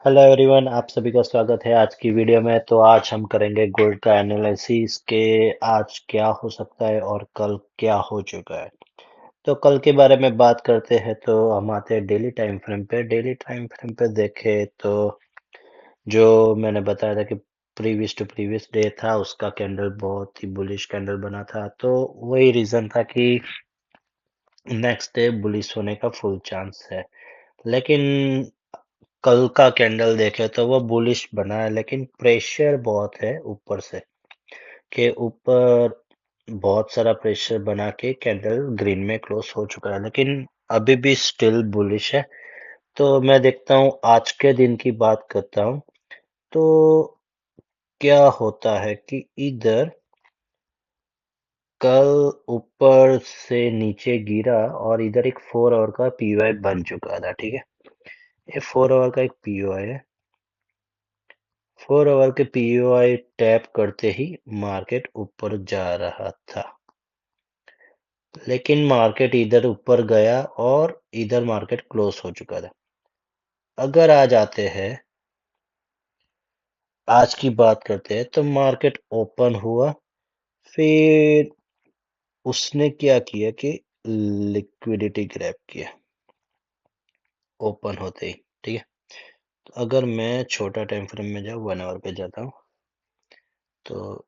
Hello everyone, आप सभी का स्वागत है आज की वीडियो में। तो आज हम करेंगे गोल्ड का एनालिसिस के आज क्या हो सकता है और कल क्या हो चुका है। तो कल के बारे में बात करते हैं तो हम आते हैं डेली टाइम फ्रेम पे। डेली टाइम फ्रेम पे देखें तो जो मैंने बताया था कि प्रीवियस टू प्रीवियस डे था, उसका कैंडल बहुत ही बुलिश कैंडल बना था। तो वही रीजन था कि नेक्स्ट डे बुलिश होने का फुल चांस है। लेकिन कल का कैंडल देखे तो वो बुलिश बना है, लेकिन प्रेशर बहुत है ऊपर से के ऊपर। बहुत सारा प्रेशर बना के कैंडल ग्रीन में क्लोज हो चुका है, लेकिन अभी भी स्टिल बुलिश है। तो मैं देखता हूँ, आज के दिन की बात करता हूँ तो क्या होता है कि इधर कल ऊपर से नीचे गिरा और इधर एक 4 आवर का पीओआई बन चुका था। ठीक है, ये 4 आवर का एक पीओआई है। 4 आवर के पीओआई टैप करते ही मार्केट ऊपर जा रहा था, लेकिन मार्केट इधर ऊपर गया और इधर मार्केट क्लोज हो चुका था। अगर आ जाते हैं, आज की बात करते हैं तो मार्केट ओपन हुआ। फिर उसने क्या किया कि लिक्विडिटी ग्रैब किया ओपन होते ही। ठीक है, तो अगर मैं छोटा टाइम फ्रेम में जाऊँ, 1 आवर पे जाता हूँ, तो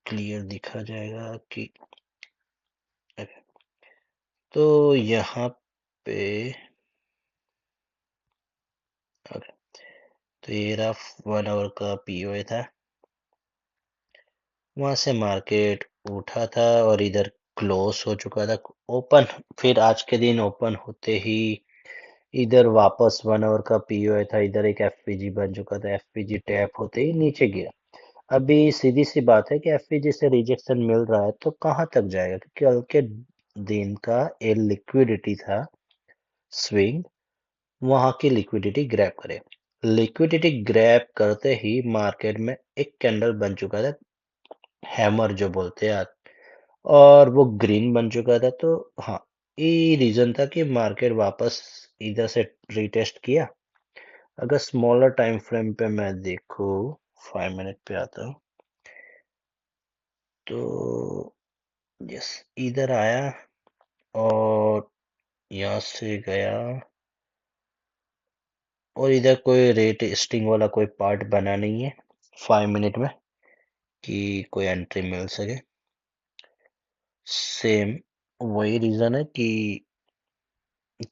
क्लियर दिखा जाएगा कि तो यहाँ पे ओके, तो ये रहा 1 आवर का पीओए था। वहां से मार्केट उठा था और इधर क्लोज हो चुका था ओपन। फिर आज के दिन ओपन होते ही इधर वापस 1 आवर का पीओए था, इधर एक एफपीजी बन चुका था। एफपीजी टैप होते ही नीचे गिरा। अभी सीधी सी बात है कि एफपीजी से रिजेक्शन मिल रहा है तो कहाँ तक जाएगा, क्योंकि कल के दिन का ये लिक्विडिटी था स्विंग, वहां की लिक्विडिटी ग्रैब करे। लिक्विडिटी ग्रैब करते ही मार्केट में एक कैंडल बन चुका था, हैमर जो बोलते हैं आप, और वो ग्रीन बन चुका था। तो हाँ, ये रीजन था कि मार्केट वापस इधर से रिटेस्ट किया। अगर स्मॉलर टाइम फ्रेम पे मैं देखूं, 5 मिनट पे आता हूँ, तो यस, इधर आया और यहाँ से गया और इधर कोई रेट स्टिंग वाला कोई पार्ट बना नहीं है 5 मिनट में कि कोई एंट्री मिल सके। सेम वही रीजन है कि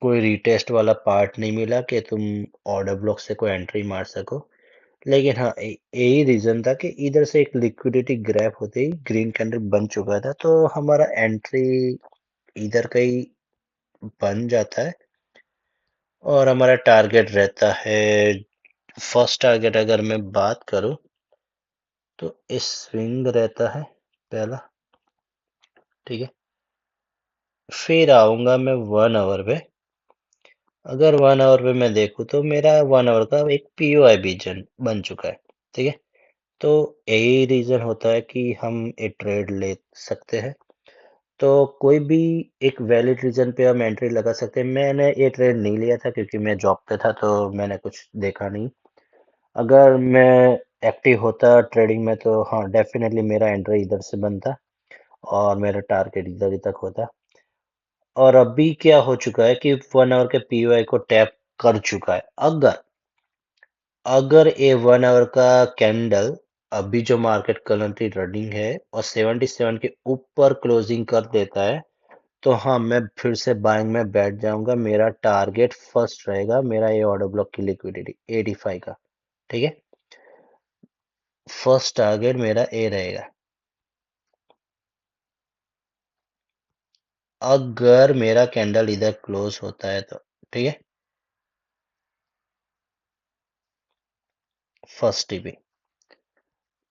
कोई रिटेस्ट वाला पार्ट नहीं मिला कि तुम ऑर्डर ब्लॉक से कोई एंट्री मार सको। लेकिन हाँ, यही रीजन था कि इधर से एक लिक्विडिटी ग्रैब होते ही ग्रीन कैंडल बन चुका था, तो हमारा एंट्री इधर का ही बन जाता है। और हमारा टारगेट रहता है, फर्स्ट टारगेट अगर मैं बात करूं तो इस स्विंग रहता है पहला। ठीक है, फिर आऊंगा मैं 1 आवर पे। अगर 1 आवर पे मैं देखूं तो मेरा 1 आवर का एक पीओआई भी बन चुका है। ठीक है, तो यही रीजन होता है कि हम एक ट्रेड ले सकते हैं। तो कोई भी एक वैलिड रीजन पे हम एंट्री लगा सकते हैं। मैंने ये ट्रेड नहीं लिया था क्योंकि मैं जॉब पे था, तो मैंने कुछ देखा नहीं। अगर मैं एक्टिव होता ट्रेडिंग में तो हाँ, डेफिनेटली मेरा एंट्री इधर से बनता और मेरा टारगेट इधर ही तक होता। और अभी क्या हो चुका है कि 1 आवर के पीओआई को टैप कर चुका है। अगर अगर ये 1 आवर का कैंडल अभी जो मार्केट करंटली रनिंग है और 77 के ऊपर क्लोजिंग कर देता है, तो हाँ, मैं फिर से बाइंग में बैठ जाऊंगा। मेरा टारगेट फर्स्ट रहेगा, मेरा ये ऑर्डर ब्लॉक की लिक्विडिटी 85 का। ठीक है, फर्स्ट टारगेट मेरा ए रहेगा। अगर मेरा कैंडल इधर क्लोज होता है तो ठीक है, फर्स्ट टीपी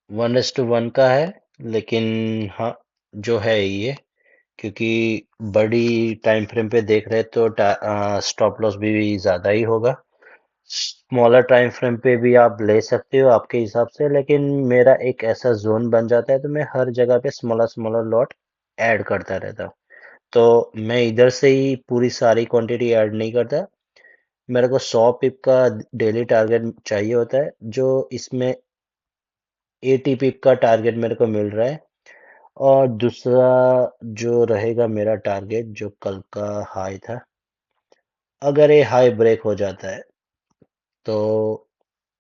1:1 का है। लेकिन हाँ, जो है ये, क्योंकि बड़ी टाइम फ्रेम पे देख रहे तो स्टॉप लॉस भी ज्यादा ही होगा। स्मॉलर टाइम फ्रेम पे भी आप ले सकते हो आपके हिसाब से, लेकिन मेरा एक ऐसा जोन बन जाता है तो मैं हर जगह पे स्मॉलर स्मॉलर लॉट ऐड करता रहता हूँ। तो मैं इधर से ही पूरी सारी क्वांटिटी ऐड नहीं करता, मेरे को 100 पिप का डेली टारगेट चाहिए होता है, जो इसमें 80 पिप का टारगेट मेरे को मिल रहा है। और दूसरा जो रहेगा मेरा टारगेट, जो कल का हाई था, अगर ये हाई ब्रेक हो जाता है तो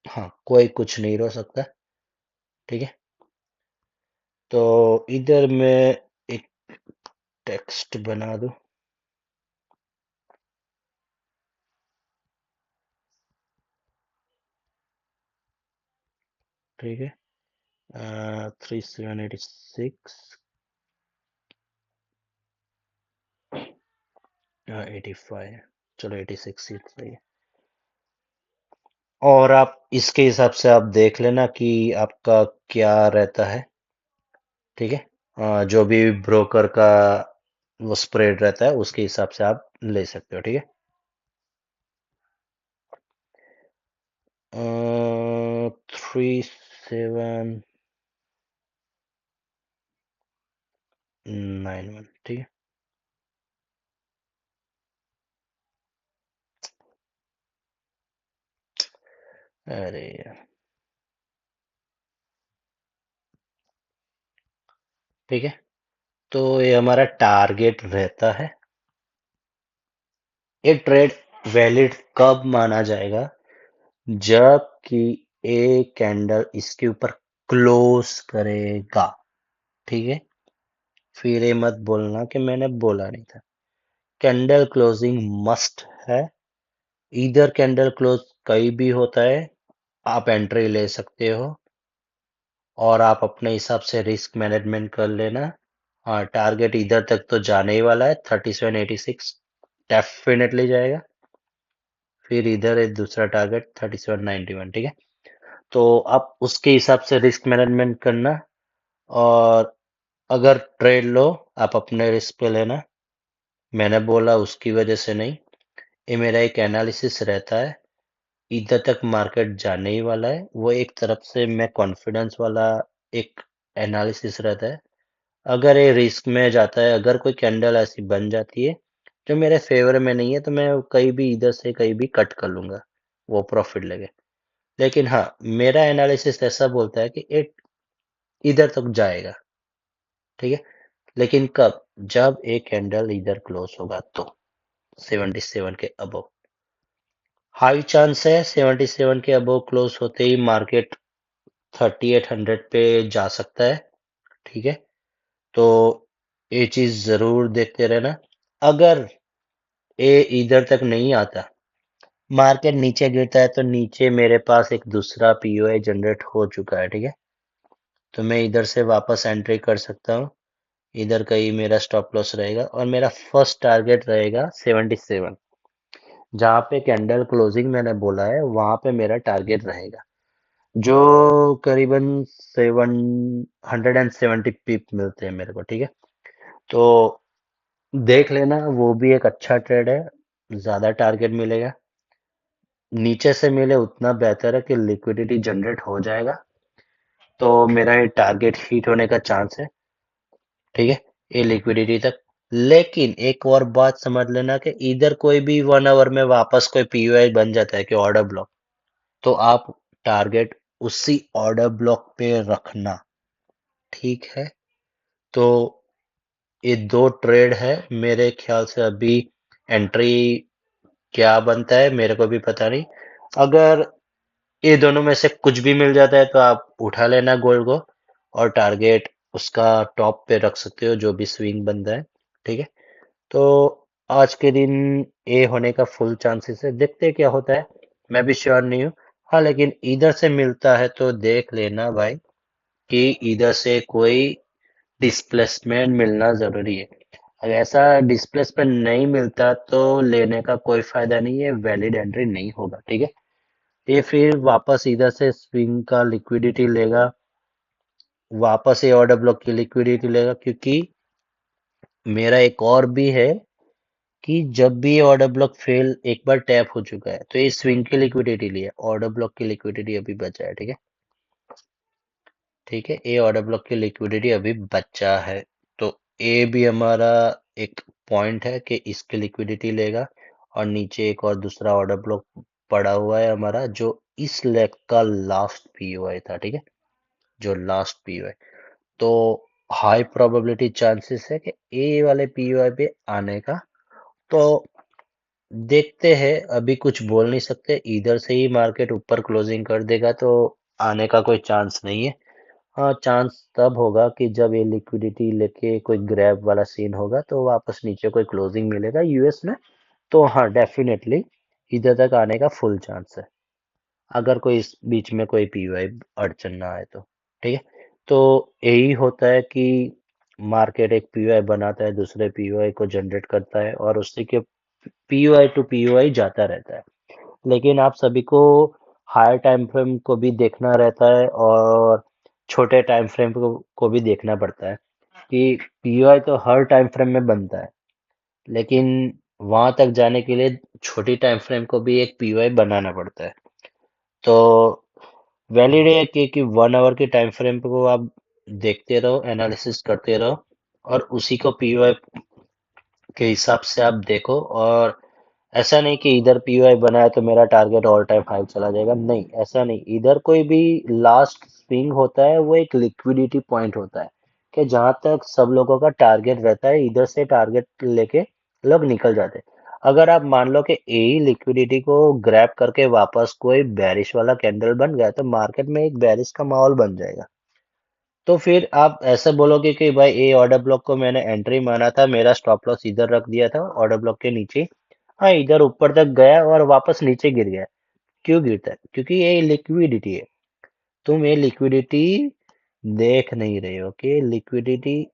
हाँ, कोई कुछ नहीं रोक सकता। ठीक है, तो इधर मैं एक टेक्स्ट बना दूं। ठीक है, 3786, 85, चलो 86 ही सही है। और आप इसके हिसाब से आप देख लेना कि आपका क्या रहता है। ठीक है, जो भी ब्रोकर का वो स्प्रेड रहता है उसके हिसाब से आप ले सकते हो। ठीक है, 3791। ठीक है, अरे यार, ठीक है, तो ये हमारा टारगेट रहता है। ये ट्रेड वैलिड कब माना जाएगा? जब कि एक कैंडल इसके ऊपर क्लोज करेगा। ठीक है, फिर ये मत बोलना कि मैंने बोला नहीं था। कैंडल क्लोजिंग मस्ट है। इधर कैंडल क्लोज कहीं भी होता है, आप एंट्री ले सकते हो और आप अपने हिसाब से रिस्क मैनेजमेंट कर लेना। हाँ, टारगेट इधर तक तो जाने ही वाला है, 3786 डेफिनेटली जाएगा। फिर इधर है दूसरा टारगेट 3791। ठीक है, तो आप उसके हिसाब से रिस्क मैनेजमेंट करना। और अगर ट्रेड लो, आप अपने रिस्क पे लेना, मैंने बोला उसकी वजह से नहीं। ये मेरा एक एनालिसिस रहता है। इधर तक मार्केट जाने ही वाला है, वो एक तरफ से मैं कॉन्फिडेंस वाला एक एनालिसिस रहता है। अगर ये रिस्क में जाता है, अगर कोई कैंडल ऐसी बन जाती है जो मेरे फेवर में नहीं है, तो मैं कहीं भी इधर से कहीं भी कट कर लूंगा, वो प्रॉफिट लगे। लेकिन हाँ, मेरा एनालिसिस ऐसा बोलता है कि ये इधर तक जाएगा। ठीक है, लेकिन कब? जब एक कैंडल इधर क्लोज होगा तो 77 के अबव हाई चांस है। 77 के अबव क्लोज होते ही मार्केट 3800 पे जा सकता है। ठीक है, तो ये चीज जरूर देखते रहना। अगर ये इधर तक नहीं आता, मार्केट नीचे गिरता है, तो नीचे मेरे पास एक दूसरा पीओआई जनरेट हो चुका है। ठीक है, तो मैं इधर से वापस एंट्री कर सकता हूँ। इधर कहीं मेरा स्टॉप लॉस रहेगा और मेरा फर्स्ट टारगेट रहेगा 77। जहाँ पे कैंडल क्लोजिंग मैंने बोला है, वहां पे मेरा टारगेट रहेगा, जो करीबन 770 पिप मिलते हैं मेरे को। ठीक है, तो देख लेना, वो भी एक अच्छा ट्रेड है। ज्यादा टारगेट मिलेगा, नीचे से मिले उतना बेहतर है कि लिक्विडिटी जनरेट हो जाएगा, तो मेरा ये टारगेट हिट होने का चांस है। ठीक है, ये लिक्विडिटी तक। लेकिन एक और बात समझ लेना कि इधर कोई भी 1 आवर में वापस कोई पीयूआई बन जाता है कि ऑर्डर ब्लॉक, तो आप टारगेट उसी ऑर्डर ब्लॉक पे रखना। ठीक है, तो ये दो ट्रेड है मेरे ख्याल से। अभी एंट्री क्या बनता है मेरे को भी पता नहीं। अगर ये दोनों में से कुछ भी मिल जाता है तो आप उठा लेना गोल्ड को, और टारगेट उसका टॉप पे रख सकते हो जो भी स्विंग बनता है। ठीक है, तो आज के दिन ए होने का फुल चांसेस है, देखते हैं क्या होता है। मैं भी श्योर नहीं हूँ। हाँ, लेकिन इधर से मिलता है तो देख लेना भाई कि इधर से कोई डिस्प्लेसमेंट मिलना जरूरी है। अगर ऐसा डिस्प्लेसमेंट नहीं मिलता तो लेने का कोई फायदा नहीं है, वैलिड एंट्री नहीं होगा। ठीक है, ये फिर वापस इधर से स्विंग का लिक्विडिटी लेगा, वापस ये ऑर्डर ब्लॉक की लिक्विडिटी लेगा, क्योंकि मेरा एक और भी है कि जब भी ये ऑर्डर ब्लॉक फेल एक बार टैप हो चुका है, तो ये स्विंग की लिक्विडिटी लिया, ऑर्डर ब्लॉक की लिक्विडिटी अभी बचा है। ठीक है, ठीक है, ये ऑर्डर ब्लॉक की लिक्विडिटी अभी बचा है, तो ये भी हमारा एक पॉइंट है कि इसकी लिक्विडिटी लेगा। और नीचे एक और दूसरा ऑर्डर ब्लॉक पड़ा हुआ है हमारा, जो इस लेग का लास्ट पीओआई था, ठीक है, जो लास्ट पीओआई। तो हाई प्रोबेबिलिटी चांसेस है कि ए वाले पीओआई पे आने का। तो देखते हैं, अभी कुछ बोल नहीं सकते, इधर से ही मार्केट ऊपर क्लोजिंग कर देगा तो आने का कोई चांस नहीं है। हाँ, चांस तब होगा कि जब ये लिक्विडिटी लेके कोई ग्रैब वाला सीन होगा तो वापस नीचे कोई क्लोजिंग मिलेगा यूएस में, तो हाँ डेफिनेटली इधर तक आने का फुल चांस है, अगर कोई इस बीच में कोई पीयूआई अड़चन ना आए तो। ठीक है, तो यही होता है कि मार्केट एक पीयूआई बनाता है, दूसरे पीयूआई को जनरेट करता है और उसी के पीयूआई टू पीयूआई जाता रहता है। लेकिन आप सभी को हायर टाइम फ्रेम को भी देखना रहता है और छोटे टाइम फ्रेम को भी देखना पड़ता है कि पीयूआई तो हर टाइम फ्रेम में बनता है, लेकिन वहां तक जाने के लिए छोटी टाइम फ्रेम को भी एक पीयूआई बनाना पड़ता है। तो वैलिड है कि 1 आवर के टाइम फ्रेम को आप देखते रहो, एनालिसिस करते रहो और उसी को पीयूआई के हिसाब से आप देखो। और ऐसा नहीं कि इधर पीओआई बनाया तो मेरा टारगेट ऑल टाइम हाई चला जाएगा, नहीं ऐसा नहीं। इधर कोई भी लास्ट स्विंग होता है वो एक लिक्विडिटी पॉइंट होता है कि जहां तक सब लोगों का टारगेट रहता है, इधर से टारगेट लेके लोग निकल जाते हैं। अगर आप मान लो कि यही लिक्विडिटी को ग्रैब करके वापस कोई बेरिश वाला कैंडल बन गया तो मार्केट में एक बेरिश का माहौल बन जाएगा। तो फिर आप ऐसे बोलोगे कि भाई ये ऑर्डर ब्लॉक को मैंने एंट्री माना था, मेरा स्टॉप लॉस इधर रख दिया था ऑर्डर ब्लॉक के नीचे, हाँ इधर ऊपर तक गया और वापस नीचे गिर गया। क्यों गिरता है? क्योंकि ये लिक्विडिटी है। तुम ये लिक्विडिटी देख नहीं रहे हो कि लिक्विडिटी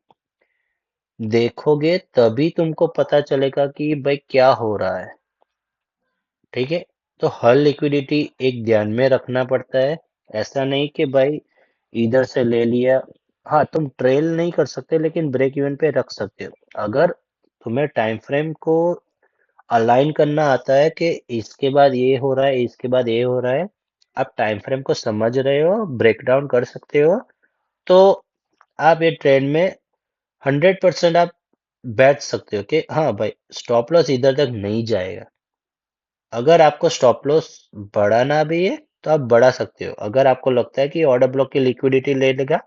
देखोगे तभी तुमको पता चलेगा कि भाई क्या हो रहा है। ठीक है, तो हर लिक्विडिटी एक ध्यान में रखना पड़ता है। ऐसा नहीं कि भाई इधर से ले लिया, हाँ तुम ट्रेल नहीं कर सकते लेकिन ब्रेक इवन पे रख सकते हो। अगर तुम्हें टाइम फ्रेम को अलाइन करना आता है कि इसके बाद ये हो रहा है, इसके बाद ये हो रहा है, आप टाइम फ्रेम को समझ रहे हो, ब्रेक डाउन कर सकते हो, तो आप ये ट्रेड में 100% आप बैठ सकते हो कि हाँ भाई स्टॉप लॉस इधर तक नहीं जाएगा। अगर आपको स्टॉप लॉस बढ़ाना भी है तो आप बढ़ा सकते हो। अगर आपको लगता है कि ऑर्डर ब्लॉक की लिक्विडिटी ले लेगा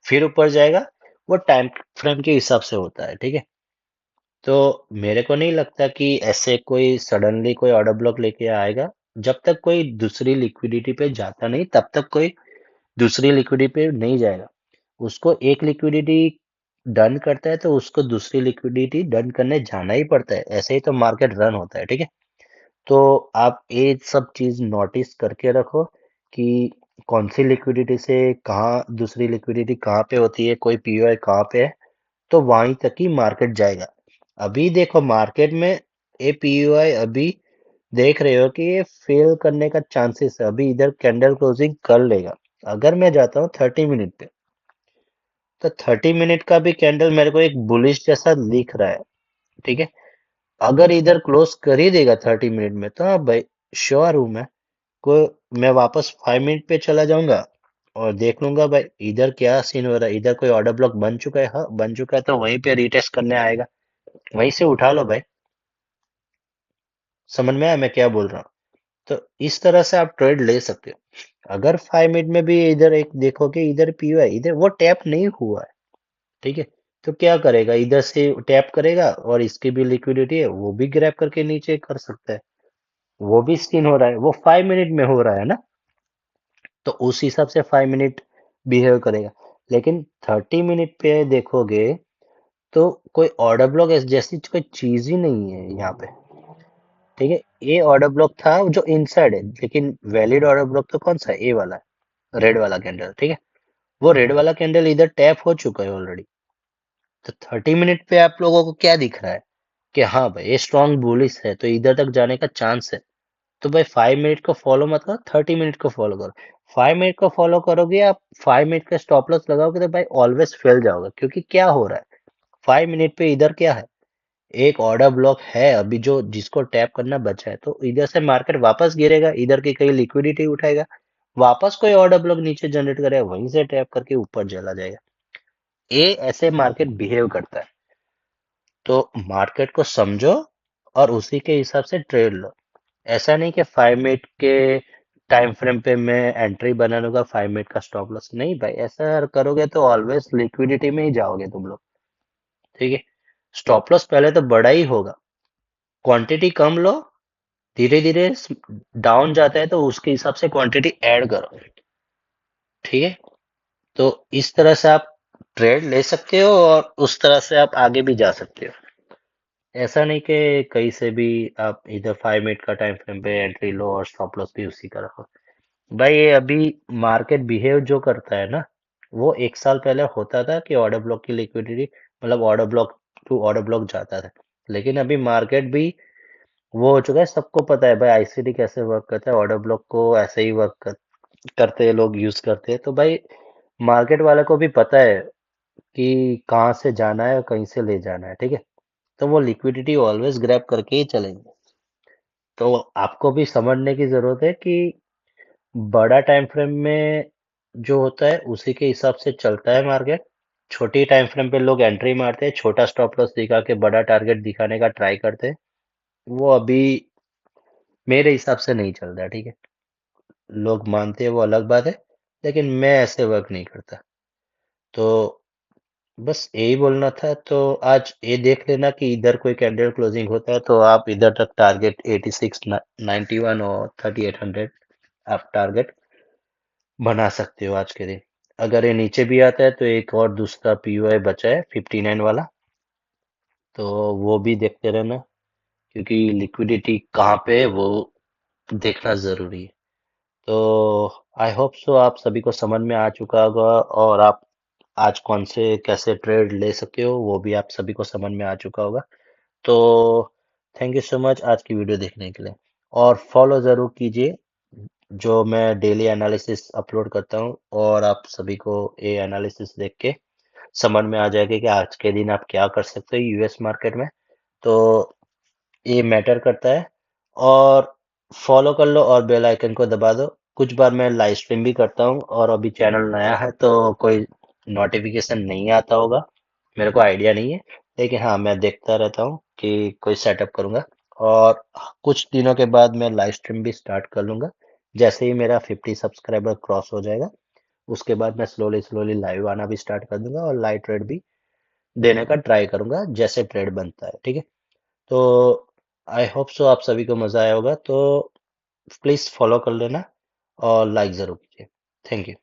फिर ऊपर जाएगा, वो टाइम फ्रेम के हिसाब से होता है। ठीक है, तो मेरे को नहीं लगता कि ऐसे कोई सडनली कोई ऑर्डर ब्लॉक लेके आएगा। जब तक कोई दूसरी लिक्विडिटी पे जाता नहीं तब तक कोई दूसरी लिक्विडिटी पे नहीं जाएगा। उसको एक लिक्विडिटी डन करता है तो उसको दूसरी लिक्विडिटी डन करने जाना ही पड़ता है, ऐसे ही तो मार्केट रन होता है। ठीक है, तो आप ये सब चीज नोटिस करके रखो कि कौन सी लिक्विडिटी से कहाँ दूसरी लिक्विडिटी कहाँ पे होती है, कोई पीओआई कहाँ पे है, तो वहीं तक ही मार्केट जाएगा। अभी देखो मार्केट में ये पीओआई अभी देख रहे हो कि ये फेल करने का चांसेस है, अभी इधर कैंडल क्लोजिंग कर लेगा। अगर मैं जाता हूँ 30 मिनट पे, तो 30 मिनट का भी कैंडल मेरे को एक बुलिश जैसा दिख रहा है। ठीक है, अगर इधर क्लोज कर ही देगा 30 मिनट में तो हाँ भाई श्योर हूं मैं को मैं वापस 5 मिनट पे चला जाऊंगा और देख लूंगा भाई इधर क्या सीन हो रहा है। इधर कोई ऑर्डर ब्लॉक बन चुका है, हाँ बन चुका है तो वहीं पे रिटेस्ट करने आएगा, वहीं से उठा लो भाई। समझ में आया मैं क्या बोल रहा हूँ? तो इस तरह से आप ट्रेड ले सकते हो। अगर 5 मिनट में भी इधर एक देखोगे इधर पीओ है, इधर वो टैप नहीं हुआ है, ठीक है, तो क्या करेगा, इधर से टैप करेगा और इसकी भी लिक्विडिटी है वो भी ग्रैब करके नीचे कर सकता है। वो भी स्किन हो रहा है, वो 5 मिनट में हो रहा है ना, तो उस हिसाब से 5 मिनट बिहेव करेगा। लेकिन 30 मिनट पे देखोगे तो कोई ऑर्डर ब्लॉक जैसी कोई चीज ही नहीं है यहाँ पे। ठीक है, ये ऑर्डर ब्लॉक था जो इनसाइड है, लेकिन वैलिड ऑर्डर ब्लॉक तो कौन सा है, ए वाला है, रेड वाला कैंडल। ठीक है, वो रेड वाला कैंडल इधर टैप हो चुका है ऑलरेडी। तो 30 मिनट पे आप लोगों को क्या दिख रहा है कि हाँ भाई ये स्ट्रॉन्ग बुलिश है तो इधर तक जाने का चांस है। तो भाई 5 मिनट को फॉलो मत करो, 30 मिनट को फॉलो करो। 5 मिनट को फॉलो करोगे आप, 5 मिनट का स्टॉप लॉस लगाओगे तो भाई ऑलवेज फेल जाओगे। क्योंकि क्या हो रहा है 5 मिनट पे इधर क्या है, एक ऑर्डर ब्लॉक है अभी जो जिसको टैप करना बचा है, तो इधर से मार्केट वापस गिरेगा, इधर की कहीं लिक्विडिटी उठाएगा, वापस कोई ऑर्डर ब्लॉक नीचे जनरेट करेगा, वहीं से टैप करके ऊपर चला जाएगा। ये ऐसे मार्केट बिहेव करता है। तो मार्केट को समझो और उसी के हिसाब से ट्रेड लो। ऐसा नहीं कि 5 मिनट के टाइम फ्रेम पे मैं एंट्री बना लूंगा, 5 मिनट का स्टॉप लॉस। नहीं भाई, ऐसा करोगे तो ऑलवेज लिक्विडिटी में ही जाओगे तुम लोग। ठीक है, स्टॉप लॉस पहले तो बड़ा ही होगा, क्वांटिटी कम लो, धीरे धीरे डाउन जाता है तो उसके हिसाब से क्वांटिटी ऐड करो। ठीक है, तो इस तरह से आप ट्रेड ले सकते हो और उस तरह से आप आगे भी जा सकते हो। ऐसा नहीं कि कहीं से भी आप इधर 5 मिनट का टाइम फ्रेम पे एंट्री लो और स्टॉप लॉस भी उसी का रखो। भाई ये अभी मार्केट बिहेव जो करता है ना, वो 1 साल पहले होता था कि ऑर्डर ब्लॉक की लिक्विडिटी, मतलब order block to order block जाता था। लेकिन अभी मार्केट भी वो हो चुका है, सबको पता है भाई आईसीडी कैसे वर्क करता है, ऑर्डर ब्लॉक को ऐसे ही करते हैं लोग, यूज करते हैं। तो भाई मार्केट वाले को भी पता है कि कहाँ से जाना है और कहीं से ले जाना है। ठीक है, तो वो लिक्विडिटी ऑलवेज ग्रैब करके ही चलेंगे। तो आपको भी समझने की जरूरत है कि बड़ा टाइम फ्रेम में जो होता है उसी के हिसाब से चलता है मार्केट। छोटी टाइम फ्रेम पे लोग एंट्री मारते हैं, छोटा स्टॉप लॉस दिखा के बड़ा टारगेट दिखाने का ट्राई करते हैं। वो अभी मेरे हिसाब से नहीं चल रहा। ठीक है, लोग मानते हैं वो अलग बात है, लेकिन मैं ऐसे वर्क नहीं करता। तो बस यही बोलना था। तो आज ये देख लेना कि इधर कोई कैंडल क्लोजिंग होता है तो आप इधर तक टारगेट 86 91 और 3800 आप टारगेट बना सकते हो आज के दिन। अगर ये नीचे भी आता है तो एक और दूसरा पीओआई बचा है 59 वाला, तो वो भी देखते रहना, क्योंकि लिक्विडिटी कहाँ पे है वो देखना जरूरी है। तो आई होप सो आप सभी को समझ में आ चुका होगा, और आप आज कौन से कैसे ट्रेड ले सकते हो वो भी आप सभी को समझ में आ चुका होगा। तो थैंक यू सो मच आज की वीडियो देखने के लिए, और फॉलो जरूर कीजिए जो मैं डेली एनालिसिस अपलोड करता हूँ, और आप सभी को ये एनालिसिस देख के समझ में आ जाएगा कि आज के दिन आप क्या कर सकते हो यूएस मार्केट में। तो ये मैटर करता है, और फॉलो कर लो और बेल आइकन को दबा दो। कुछ बार मैं लाइव स्ट्रीम भी करता हूँ, और अभी चैनल नया है तो कोई नोटिफिकेशन नहीं आता होगा, मेरे को आइडिया नहीं है। लेकिन हाँ, मैं देखता रहता हूँ कि कोई सेटअप करूंगा, और कुछ दिनों के बाद मैं लाइव स्ट्रीम भी स्टार्ट कर लूंगा। जैसे ही मेरा 50 सब्सक्राइबर क्रॉस हो जाएगा, उसके बाद मैं स्लोली स्लोली लाइव आना भी स्टार्ट कर दूंगा, और लाइव ट्रेड भी देने का ट्राई करूंगा जैसे ट्रेड बनता है। ठीक है, तो आई होप सो आप सभी को मजा आया होगा। तो प्लीज फॉलो कर लेना और लाइक जरूर कीजिए। Thank you.